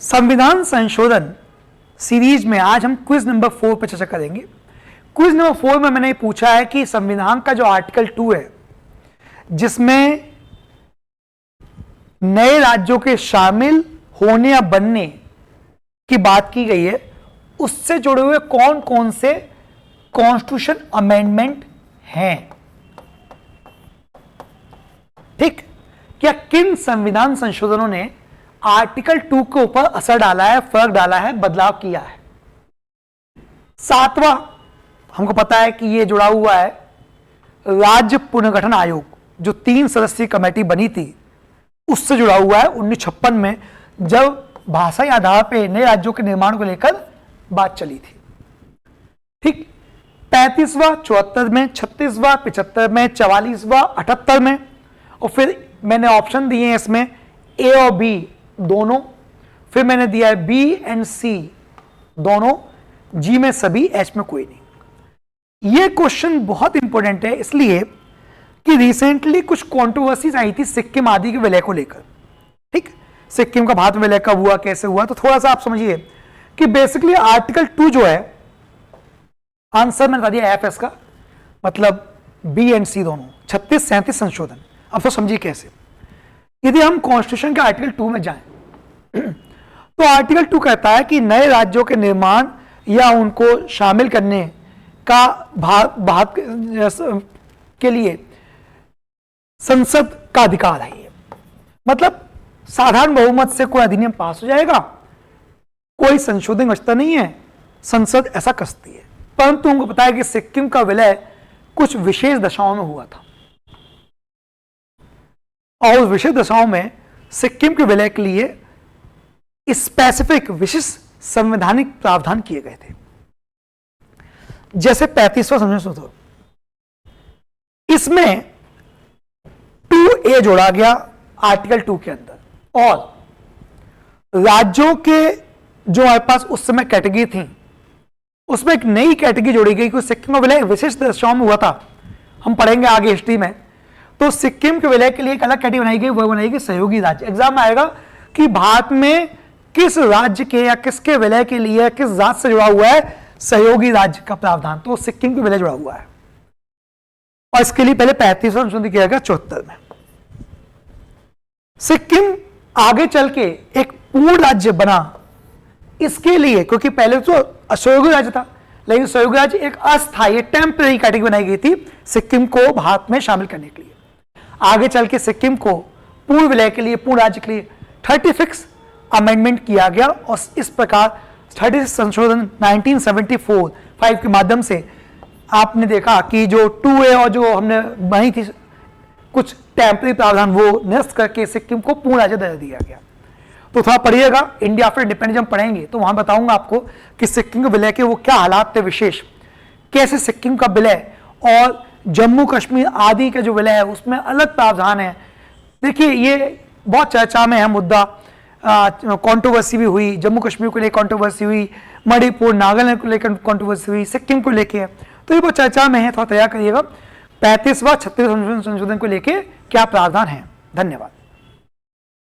संविधान संशोधन सीरीज में आज हम क्विज नंबर 4 पर चर्चा करेंगे। क्विज नंबर 4 में मैंने पूछा है कि संविधान का जो आर्टिकल 2 है, जिसमें नए राज्यों के शामिल होने या बनने की बात की गई है, उससे जुड़े हुए कौन कौन से कॉन्स्टिट्यूशन अमेंडमेंट हैं। ठीक, क्या किन संविधान संशोधनों ने आर्टिकल 2 के ऊपर असर डाला है, फर्क डाला है, बदलाव किया है। 7वां हमको पता है कि ये जुड़ा हुआ है राज्य पुनर्गठन आयोग, जो 3 सदस्यीय कमेटी बनी थी, उससे जुड़ा हुआ है 1956 में, जब भाषाई आधार पर नए राज्यों के निर्माण को लेकर बात चली थी। ठीक, 35वां 74 में, 36वां 75 में, 44वां 78 में, और फिर मैंने ऑप्शन दिए हैं इसमें ए और बी दोनों, फिर मैंने दिया है बी एंड सी दोनों, जी में सभी, एच में कोई नहीं। यह क्वेश्चन बहुत इंपॉर्टेंट है इसलिए कि रिसेंटली कुछ कंट्रोवर्सीज आई थी सिक्किम आदि के विलय को लेकर। ठीक, सिक्किम का भारत में विलय कब हुआ, कैसे हुआ, तो थोड़ा सा आप समझिए कि बेसिकली आर्टिकल 2 जो है, आंसर मैंने बता दिया एफ का, मतलब बी एंड सी दोनों, 36 37 संशोधन। अब तो समझिए कैसे। यदि हम कॉन्स्टिट्यूशन के आर्टिकल 2 में जाएं तो आर्टिकल 2 कहता है कि नए राज्यों के निर्माण या उनको शामिल करने का भारत के लिए संसद का अधिकार है। ये मतलब साधारण बहुमत से कोई अधिनियम पास हो जाएगा, कोई संशोधन बचता नहीं है, संसद ऐसा कर सकती है। परंतु हमको पता है कि सिक्किम का विलय कुछ विशेष दशाओं में हुआ था, और उस विशेष दशाओं में सिक्किम के विलय के लिए स्पेसिफिक विशिष्ट संवैधानिक प्रावधान किए गए थे। जैसे 35वां संशोधन, इसमें 2A जोड़ा गया आर्टिकल 2 के अंदर, और राज्यों के जो हमारे पास उस समय कैटेगरी थी, उसमें एक नई कैटेगरी जोड़ी गई कि सिक्किम का विलय विशिष्ट दशाओं में हुआ था। हम पढ़ेंगे आगे हिस्ट्री में। तो सिक्किम के विलय के लिए एक अलग कैटेगरी बनाई गई, वह बनाई गई सहयोगी राज्य। एग्जाम में आएगा कि भारत में किस राज्य के या किसके विलय के लिए किस राज्य से जुड़ा हुआ है सहयोगी राज्य का प्रावधान, तो सिक्किम के विलय जुड़ा हुआ है। और इसके लिए पहले 35वां संशोधन किया गया 74 में। सिक्किम आगे चल के एक पूर्ण राज्य बना, इसके लिए क्योंकि पहले तो असहयोगी राज्य था, लेकिन सहयोगी राज्य एक अस्थायी टेम्पररी कैटेगरी बनाई गई थी सिक्किम को भारत में शामिल करने के लिए। आगे चल के सिक्किम को पूर्ण विलय के लिए, पूर्ण राज्य के लिए 36 अमेंडमेंट किया गया, और इस प्रकार 36 संशोधन 1974 के माध्यम से आपने देखा कि जो 2A और जो हमने बनी थी कुछ टेम्पररी प्रावधान, वो निरस्त करके सिक्किम को पूर्ण राज्य दर्जा दिया गया। तो थोड़ा पढ़िएगा, इंडिया आफ्टर इंडिपेंडेंस जब पढ़ेंगे तो वहां बताऊंगा आपको कि सिक्किम के विलय के वो क्या हालात थे विशेष, कैसे सिक्किम का विलय और जम्मू कश्मीर आदि के जो विलय है उसमें अलग प्रावधान है। देखिए ये बहुत चर्चा में है मुद्दा, कंट्रोवर्सी भी हुई, जम्मू कश्मीर को लेकर कंट्रोवर्सी हुई, मणिपुर नागालैंड को लेकर कंट्रोवर्सी हुई, सिक्किम को लेकर, तो ये बहुत चर्चा में है। थोड़ा तैयार करिएगा 35वां 36वां संशोधन को लेकर क्या प्रावधान है। धन्यवाद।